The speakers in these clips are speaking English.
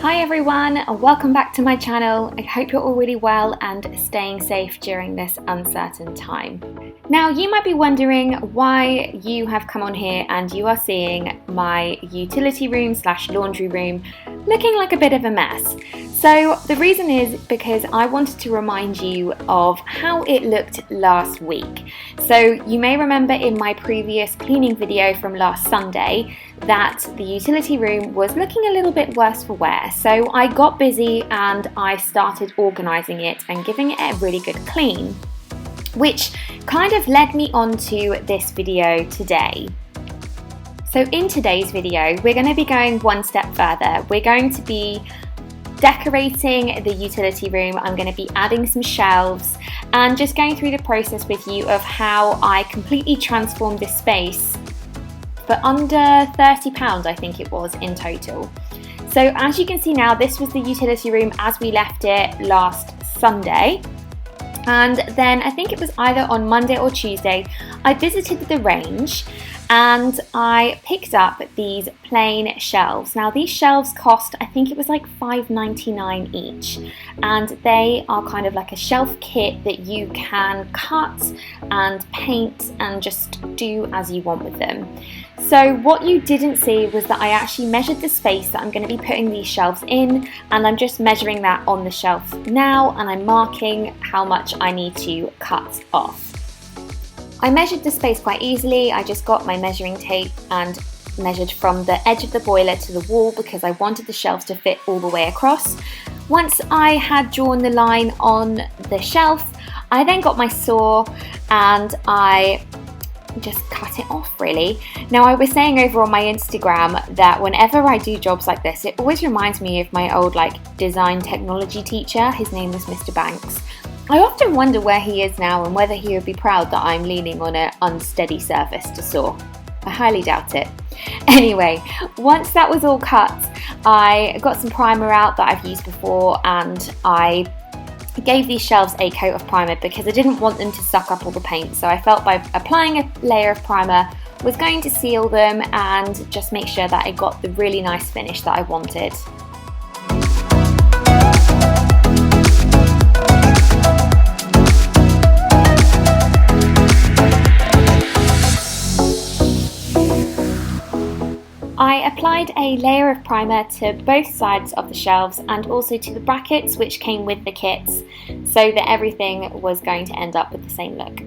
Hi everyone, and welcome back to my channel. I hope you're all really well and staying safe during this uncertain time. Now you might be wondering why you have come on here and you are seeing my utility room / laundry room looking like a bit of a mess. So the reason is because I wanted to remind you of how it looked last week. So you may remember in my previous cleaning video from last Sunday that the utility room was looking a little bit worse for wear. So I got busy and I started organising it and giving it a really good clean, which kind of led me on to this video today. So in today's video, we're going to be going one step further. We're going to be decorating the utility room. I'm going to be adding some shelves and just going through the process with you of how I completely transformed this space for under £30, I think it was in total. So as you can see now, this was the utility room as we left it last Sunday. And then I think it was either on Monday or Tuesday, I visited the range and I picked up these plain shelves. Now these shelves cost, I think it was like $5.99 each, and they are kind of like a shelf kit that you can cut and paint and just do as you want with them. So what you didn't see was that I actually measured the space that I'm going to be putting these shelves in, and I'm just measuring that on the shelf now, and I'm marking how much I need to cut off. I measured the space quite easily. I just got my measuring tape and measured from the edge of the boiler to the wall because I wanted the shelves to fit all the way across. Once I had drawn the line on the shelf, I then got my saw and I just cut it off really. Now I was saying over on my Instagram that whenever I do jobs like this, it always reminds me of my old design technology teacher. His name was Mr. Banks. I often wonder where he is now and whether he would be proud that I'm leaning on an unsteady surface to saw. I highly doubt it. Anyway, once that was all cut, I got some primer out that I've used before and I gave these shelves a coat of primer because I didn't want them to suck up all the paint. So I felt by applying a layer of primer was going to seal them and just make sure that it got the really nice finish that I wanted. I applied a layer of primer to both sides of the shelves and also to the brackets which came with the kits, so that everything was going to end up with the same look.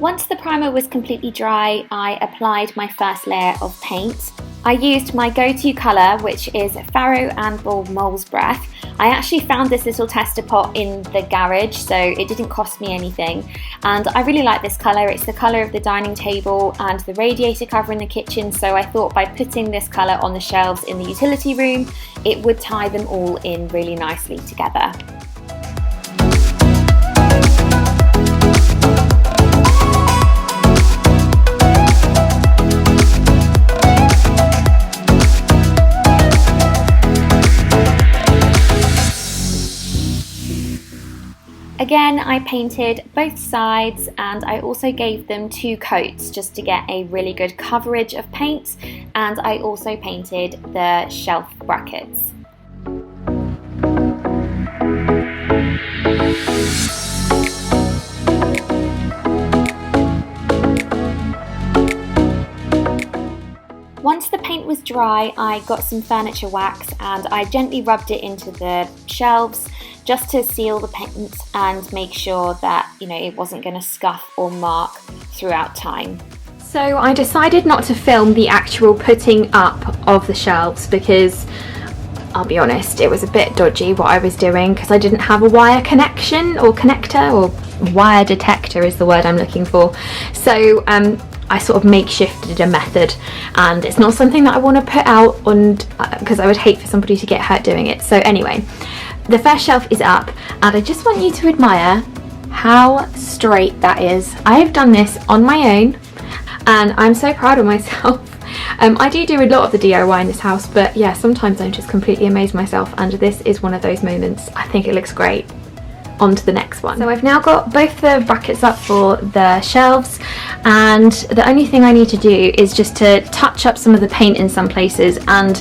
Once the primer was completely dry, I applied my first layer of paint. I used my go-to colour, which is Farrow and Bald Mole's Breath. I actually found this little tester pot in the garage, so it didn't cost me anything. And I really like this colour. It's the colour of the dining table and the radiator cover in the kitchen, so I thought by putting this colour on the shelves in the utility room, it would tie them all in really nicely together. Again, I painted both sides and I also gave them 2 coats just to get a really good coverage of paint, and I also painted the shelf brackets. Once the paint was dry, I got some furniture wax and I gently rubbed it into the shelves just to seal the paint and make sure that, it wasn't going to scuff or mark throughout time. So I decided not to film the actual putting up of the shelves because I'll be honest, it was a bit dodgy what I was doing because I didn't have a wire connection or connector, or wire detector is the word I'm looking for. So I sort of makeshifted a method, and it's not something that I want to put out on because I would hate for somebody to get hurt doing it. So anyway, the first shelf is up, and I just want you to admire how straight that is. I have done this on my own and I'm so proud of myself. I do a lot of the DIY in this house, but yeah, sometimes I'm just completely amazed myself, and this is one of those moments. I think it looks great. On to the next one. So I've now got both the brackets up for the shelves, and the only thing I need to do is just to touch up some of the paint in some places, and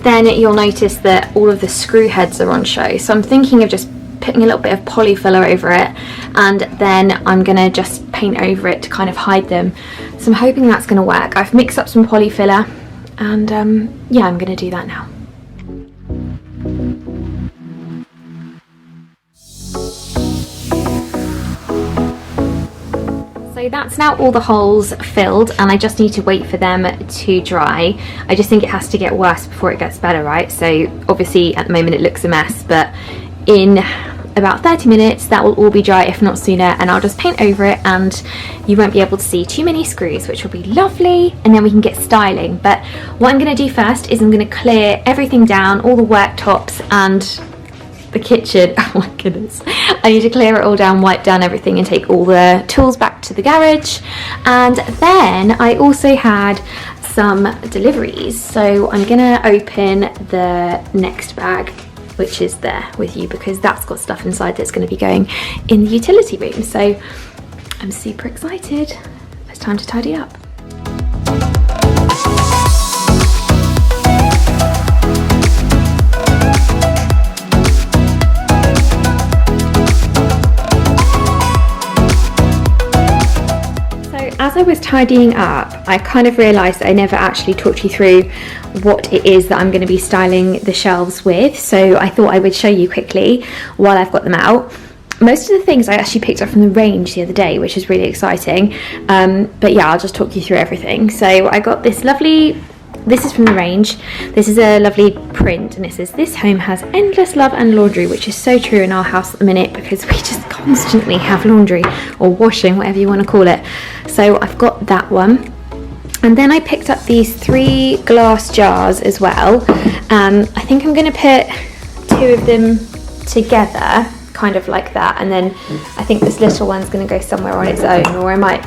then you'll notice that all of the screw heads are on show. So I'm thinking of just putting a little bit of polyfiller over it, and then I'm gonna just paint over it to kind of hide them. So I'm hoping that's gonna work. I've mixed up some polyfiller, and yeah, I'm gonna do that now. So that's now all the holes filled, and I just need to wait for them to dry. I just think it has to get worse before it gets better, right? So obviously at the moment it looks a mess, but in about 30 minutes that will all be dry, if not sooner, and I'll just paint over it and you won't be able to see too many screws, which will be lovely, and then we can get styling. But what I'm going to do first is I'm going to clear everything down, all the worktops and the kitchen. Oh my goodness, I need to clear it all down, wipe down everything and take all the tools back to the garage. And then I also had some deliveries, so I'm gonna open the next bag, which is there with you, because that's got stuff inside that's going to be going in the utility room. So I'm super excited. It's time to tidy up. As I was tidying up, I kind of realised that I never actually talked you through what it is that I'm going to be styling the shelves with, so I thought I would show you quickly while I've got them out. Most of the things I actually picked up from the range the other day, which is really exciting, but yeah, I'll just talk you through everything. So I got this lovely, this is from the range, this is a lovely print, and it says, "This home has endless love and laundry," which is so true in our house at the minute, because we just constantly have laundry, or washing, whatever you want to call it. So I've got that one, and then I picked up these 3 glass jars as well. I think I'm going to put 2 of them together, kind of like that, and then I think this little one's going to go somewhere on its own, or I might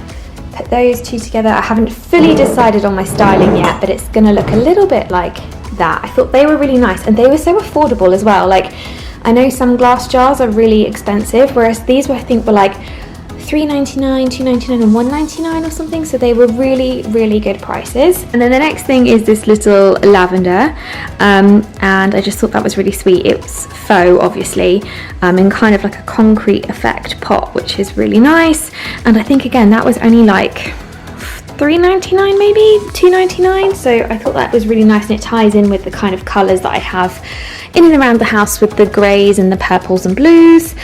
put those 2 together. I haven't fully decided on my styling yet, but it's going to look a little bit like that. I thought they were really nice, and they were so affordable as well. Like, I know some glass jars are really expensive, whereas these were, I think, were like $3.99, $2.99 and $1.99 or something, so they were really, really good prices. And then the next thing is this little lavender, and I just thought that was really sweet. It's faux, obviously, in kind of like a concrete effect pot, which is really nice. And I think, again, that was only like $3.99, maybe $2.99, so I thought that was really nice, and it ties in with the kind of colours that I have in and around the house with the greys and the purples and blues.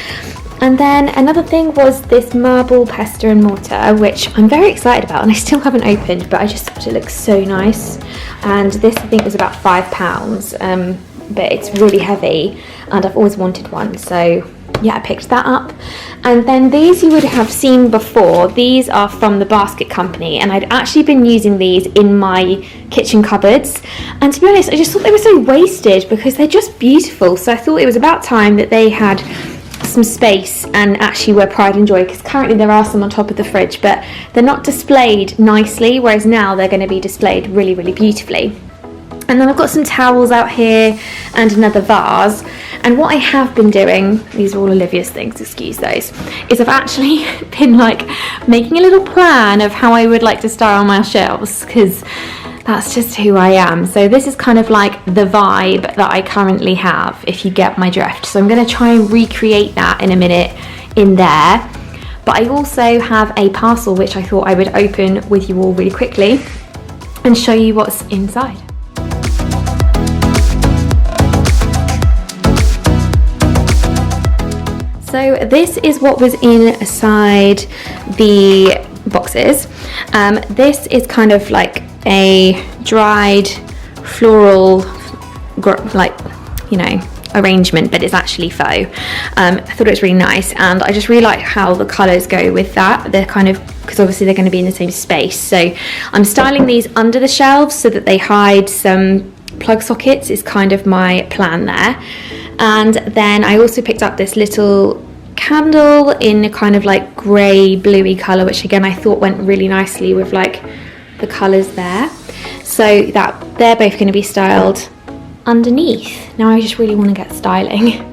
And then another thing was this marble pestle and mortar, which I'm very excited about, and I still haven't opened, but I just thought it looked so nice. And this, I think, was about £5, but it's really heavy, and I've always wanted one, so yeah, I picked that up. And then these you would have seen before. These are from the Basket Company, and I'd actually been using these in my kitchen cupboards, and to be honest, I just thought they were so wasted because they're just beautiful. So I thought it was about time that they had some space and actually were pride and joy, because currently there are some on top of the fridge, but they're not displayed nicely, whereas now they're going to be displayed really, really beautifully. And then I've got some towels out here and another vase. And what I have been doing, these are all Olivia's things, excuse those, is I've actually been like making a little plan of how I would like to style my shelves, because that's just who I am. So this is kind of like the vibe that I currently have, if you get my drift. So I'm going to try and recreate that in a minute in there. But I also have a parcel which I thought I would open with you all really quickly and show you what's inside. So this is what was inside the boxes. This is kind of like a dried floral, like, you know, arrangement, but it's actually faux. I thought it was really nice, and I just really like how the colours go with that. They're kind of, because because obviously they're going to be in the same space. So I'm styling these under the shelves so that they hide some plug sockets is kind of my plan there. And then I also picked up this little candle in a kind of like grey bluey colour, which again I thought went really nicely with like the colours there. So that they're both going to be styled underneath. Now I just really want to get styling.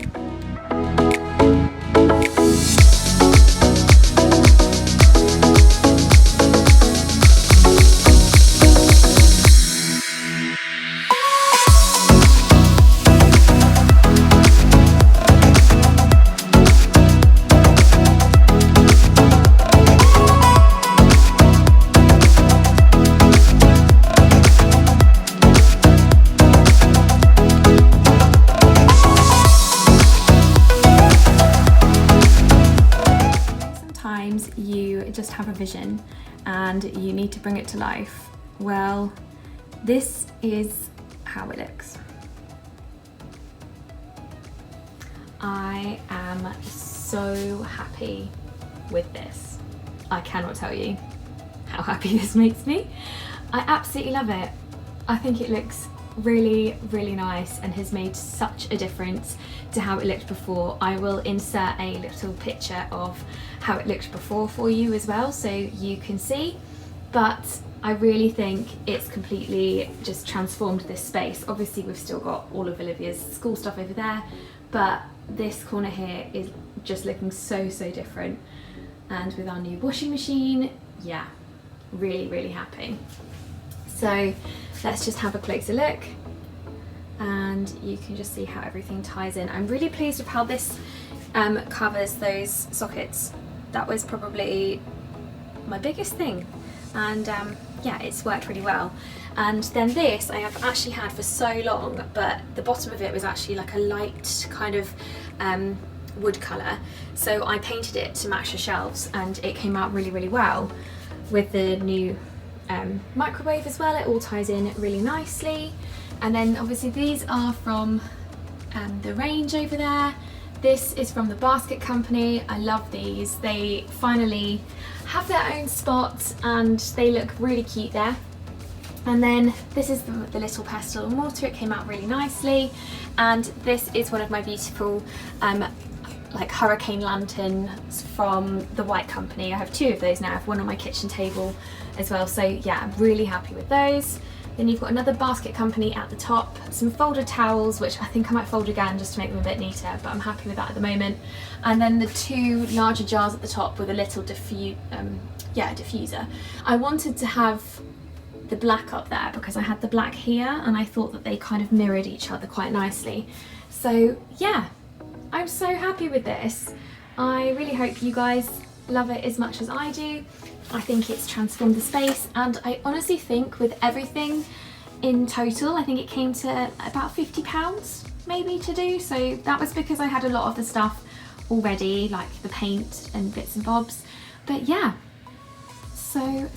You just have a vision and you need to bring it to life. Well, this is how it looks. I am so happy with this. I cannot tell you how happy this makes me. I absolutely love it. I think it looks really, really nice and has made such a difference to how it looked before. I will insert a little picture of how it looked before for you as well so you can see, but I really think it's completely just transformed this space. Obviously we've still got all of Olivia's school stuff over there, but this corner here is just looking so different, and with our new washing machine, yeah, really, really happy. So let's just have a closer look and you can just see how everything ties in. I'm really pleased with how this covers those sockets. That was probably my biggest thing, and yeah, it's worked really well. And then this I have actually had for so long, but the bottom of it was actually like a light kind of wood colour, so I painted it to match the shelves and it came out really, really well. With the new microwave as well, it all ties in really nicely. And then obviously these are from the range over there. This is from the Basket Company. I love these. They finally have their own spot and they look really cute there. And then this is the little pestle and mortar. It came out really nicely. And this is one of my beautiful like hurricane lanterns from the White Company. I have two of those now. I have one on my kitchen table as well. So yeah, I'm really happy with those. Then you've got another Basket Company at the top, some folded towels, which I think I might fold again just to make them a bit neater, but I'm happy with that at the moment. And then the two larger jars at the top with a little diffuser. I wanted to have the black up there because I had the black here and I thought that they kind of mirrored each other quite nicely. So yeah, I'm so happy with this. I really hope you guys love it as much as I do. I think it's transformed the space, and I honestly think with everything in total, I think it came to about £50 maybe to do. So that was because I had a lot of the stuff already, like the paint and bits and bobs. But yeah, so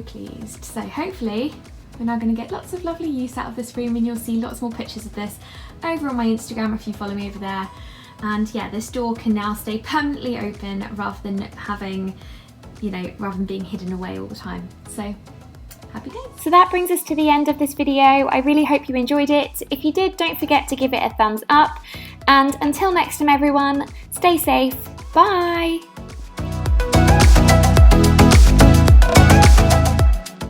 pleased. So hopefully we're now going to get lots of lovely use out of this room, and you'll see lots more pictures of this over on my Instagram if you follow me over there. And yeah, this door can now stay permanently open rather than having, rather than being hidden away all the time. So happy days. So that brings us to the end of this video. I really hope you enjoyed it. If you did, don't forget to give it a thumbs up. And until next time everyone, stay safe. Bye.